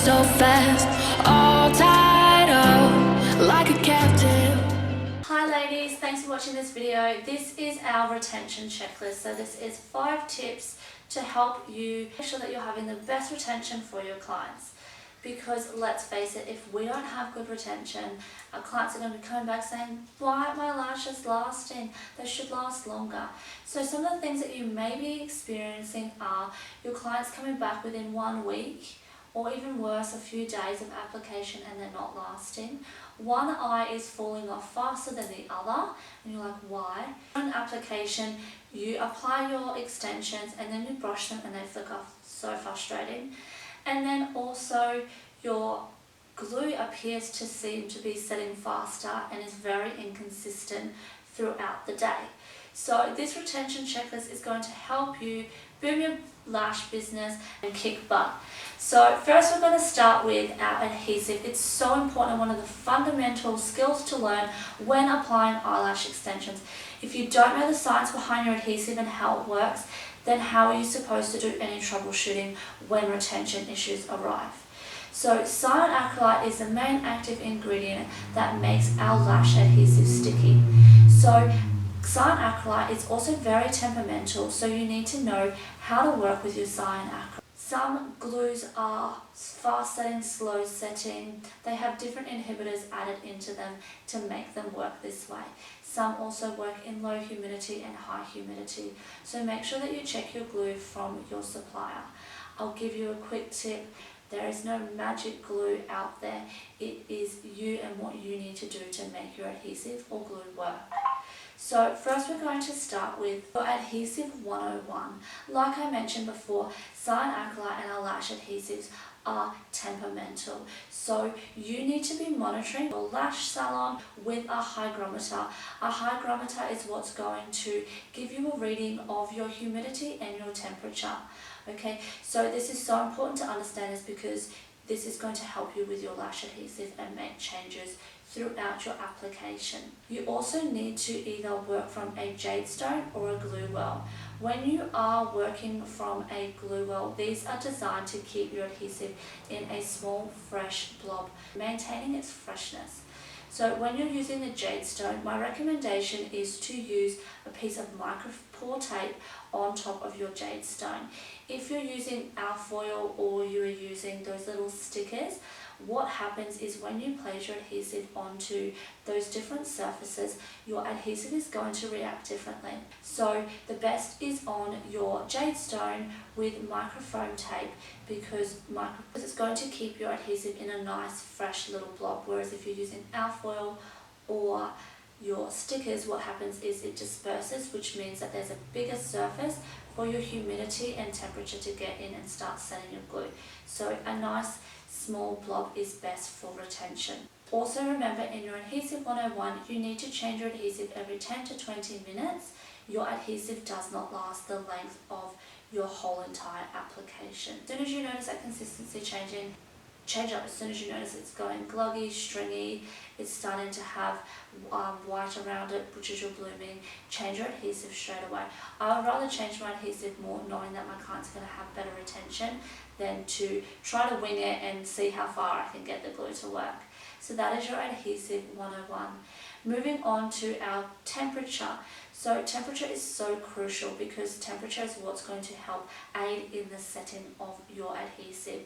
so fast, all tied up like a captive. Hi ladies, thanks for watching this video. This is our retention checklist. So this is 5 tips to help you make sure that you're having the best retention for your clients. Because let's face it, if we don't have good retention, our clients are going to be coming back saying, why aren't my lashes lasting? They should last longer. So some of the things that you may be experiencing are your clients coming back within 1 week, or even worse, a few days of application and they're not lasting. One eye is falling off faster than the other, and you're like, why? On application, you apply your extensions and then you brush them and they flick off. So frustrating. And then also your glue appears to seem to be setting faster and is very inconsistent throughout the day. So this retention checklist is going to help you boom your lash business and kick butt. So first we're going to start with our adhesive. It's so important, one of the fundamental skills to learn when applying eyelash extensions. If you don't know the science behind your adhesive and how it works, then how are you supposed to do any troubleshooting when retention issues arrive? So cyanide is the main active ingredient that makes our lash adhesive sticky. So cyanide is also very temperamental, so you need to know how to work with your cyanide. Some glues are fast setting, slow setting. They have different inhibitors added into them to make them work this way. Some also work in low humidity and high humidity. So make sure that you check your glue from your supplier. I'll give you a quick tip. There is no magic glue out there. It is you and what you need to do to make your adhesive or glue work. So first we're going to start with your Adhesive 101. Like I mentioned before, cyanide and our lash adhesives are temperamental. So you need to be monitoring your lash salon with a hygrometer. A hygrometer is what's going to give you a reading of your humidity and your temperature. Okay, so this is so important to understand this because this is going to help you with your lash adhesive and make changes throughout your application. You also need to either work from a jade stone or a glue well. When you are working from a glue well, these are designed to keep your adhesive in a small, fresh blob, maintaining its freshness. So when you're using the jade stone, my recommendation is to use a piece of micropore tape on top of your jade stone. If you're using alfoil or you're using those little stickers, what happens is when you place your adhesive onto those different surfaces, your adhesive is going to react differently. So the best is on your jade stone with microfoam tape because it's going to keep your adhesive in a nice fresh little blob, whereas if you're using alfoil or your stickers, what happens is it disperses, which means that there's a bigger surface for your humidity and temperature to get in and start setting your glue. So a nice small blob is best for retention. Also remember, in your Adhesive 101, you need to change your adhesive every 10 to 20 minutes. Your adhesive does not last the length of your whole entire application. As soon as you notice that consistency changing, change up. As soon as you notice it's going gluggy, stringy, it's starting to have white around it, which is your blooming, change your adhesive straight away. I would rather change my adhesive more knowing that my client's going to have better retention than to try to wing it and see how far I can get the glue to work. So that is your Adhesive 101. Moving on to our temperature. So temperature is so crucial because temperature is what's going to help aid in the setting of your adhesive.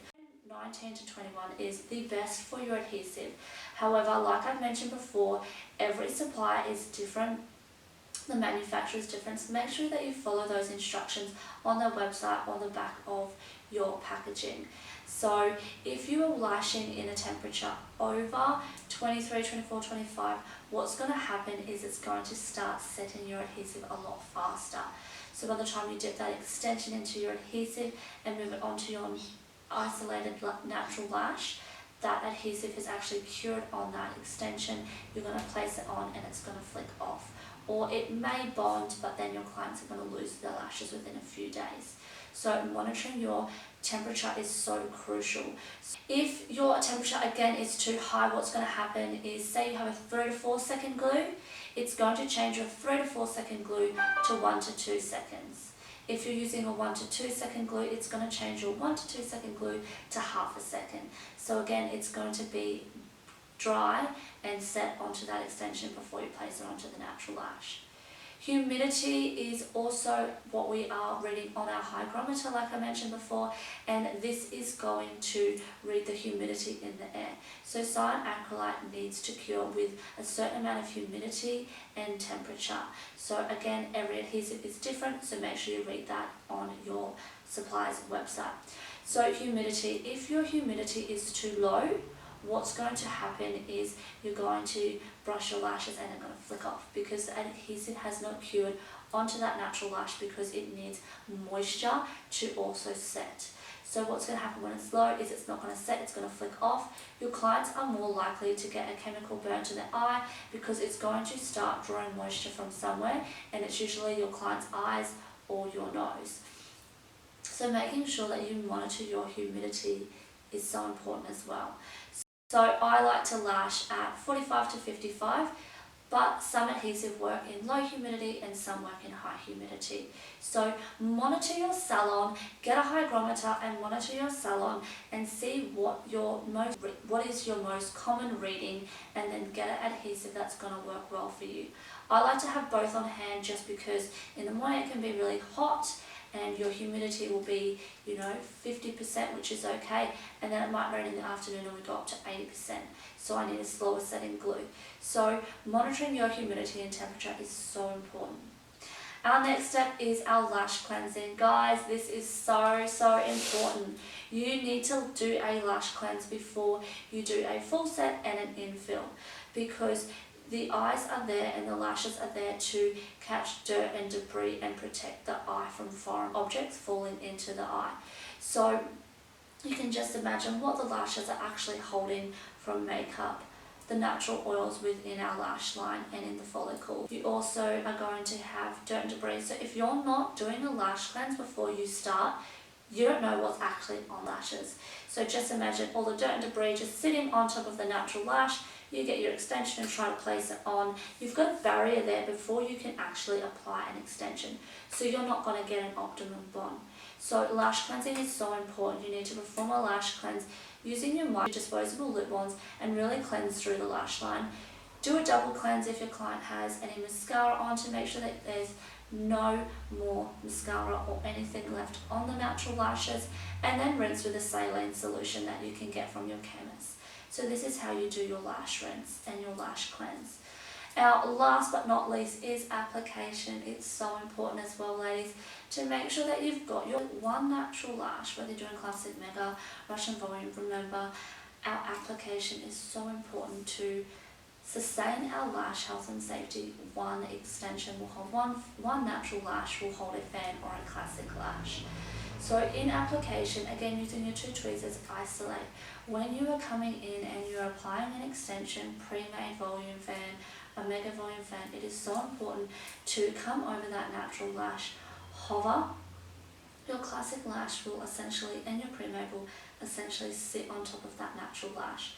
19 to 21 is the best for your adhesive. However, like I've mentioned before, every supplier is different. The manufacturer is different, so make sure that you follow those instructions on their website on the back of your packaging. So if you are lashing in a temperature over 23, 24, 25, what's going to happen is it's going to start setting your adhesive a lot faster. So by the time you dip that extension into your adhesive and move it onto your isolated natural lash, that adhesive is actually cured on that extension. You're going to place it on and it's going to flick off. Or it may bond, but then your clients are going to lose their lashes within a few days. So monitoring your temperature is so crucial. If your temperature again is too high, what's going to happen is, say you have a 3 to 4 second glue, it's going to change your 3 to 4 second glue to 1 to 2 seconds. If you're using a 1 to 2 second glue, it's going to change your 1 to 2 second glue to half a second. So again, it's going to be dry and set onto that extension before you place it onto the natural lash. Humidity is also what we are reading on our hygrometer, like I mentioned before, and this is going to read the humidity in the air. So cyanacrylate needs to cure with a certain amount of humidity and temperature. So again, every adhesive is different, so make sure you read that on your supplier's website. So humidity, if your humidity is too low, what's going to happen is you're going to brush your lashes and they're going to flick off because the adhesive has not cured onto that natural lash because it needs moisture to also set. So what's going to happen when it's low is it's not going to set, it's going to flick off. Your clients are more likely to get a chemical burn to their eye because it's going to start drawing moisture from somewhere, and it's usually your client's eyes or your nose. So making sure that you monitor your humidity is so important as well. So I like to lash at 45 to 55, but some adhesive work in low humidity and some work in high humidity. So monitor your salon, get a hygrometer and monitor your salon and see what is your most common reading, and then get an adhesive that's going to work well for you. I like to have both on hand just because in the morning it can be really hot and your humidity will be, 50%, which is okay, and then it might rain in the afternoon and we go up to 80%. So I need a slower setting glue. So monitoring your humidity and temperature is so important. Our next step is our lash cleansing. Guys, this is so important. You need to do a lash cleanse before you do a full set and an infill, because the eyes are there and the lashes are there to catch dirt and debris and protect the eye from foreign objects falling into the eye. So you can just imagine what the lashes are actually holding from makeup, the natural oils within our lash line and in the follicle. You also are going to have dirt and debris. So if you're not doing a lash cleanse before you start, you don't know what's actually on lashes. So just imagine all the dirt and debris just sitting on top of the natural lash. You get your extension and try to place it on. You've got a barrier there before you can actually apply an extension. So you're not going to get an optimum bond. So lash cleansing is so important. You need to perform a lash cleanse using your disposable lip balms and really cleanse through the lash line. Do a double cleanse if your client has any mascara on to make sure that there's no more mascara or anything left on the natural lashes, and then rinse with a saline solution that you can get from your chemist. So this is how you do your lash rinse and your lash cleanse. Our last but not least is application. It's so important as well, ladies, to make sure that you've got your one natural lash, whether you're doing classic, mega, Russian volume. Remember, our application is so important to sustain our lash health and safety. One extension will hold one natural lash will hold a fan or a classic lash. So in application, again using your two tweezers, isolate. When you are coming in and you are applying an extension, pre-made volume fan, a mega volume fan, it is so important to come over that natural lash, hover. Your classic lash will essentially, and your pre-made will essentially sit on top of that natural lash.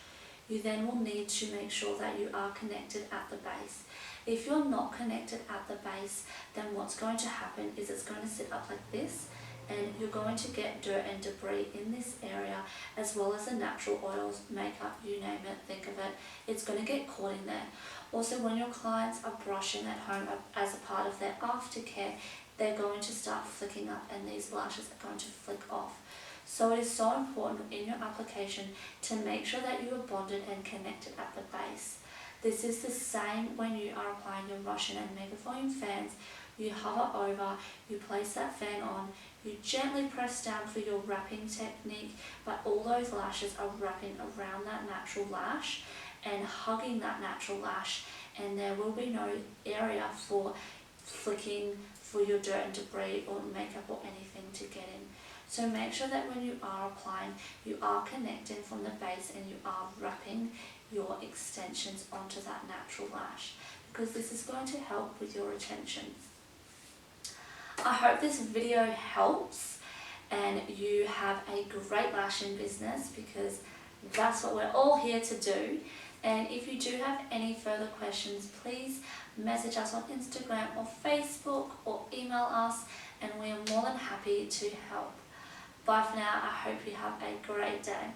You then will need to make sure that you are connected at the base. If you're not connected at the base, then what's going to happen is it's going to sit up like this, and you're going to get dirt and debris in this area, as well as the natural oils, makeup, you name it, think of it, it's going to get caught in there. Also, when your clients are brushing at home as a part of their aftercare, they're going to start flicking up and these lashes are going to flick off. So it is so important in your application to make sure that you are bonded and connected at the base. This is the same when you are applying your Russian and mega volume fans. You hover over, you place that fan on, you gently press down for your wrapping technique, but all those lashes are wrapping around that natural lash and hugging that natural lash, and there will be no area for flicking, for your dirt and debris or makeup or anything to get in. So make sure that when you are applying, you are connecting from the base and you are wrapping your extensions onto that natural lash, because this is going to help with your retention. I hope this video helps and you have a great lashing business, because that's what we're all here to do. And if you do have any further questions, please message us on Instagram or Facebook or email us, and we are more than happy to help. Bye for now. I hope you have a great day.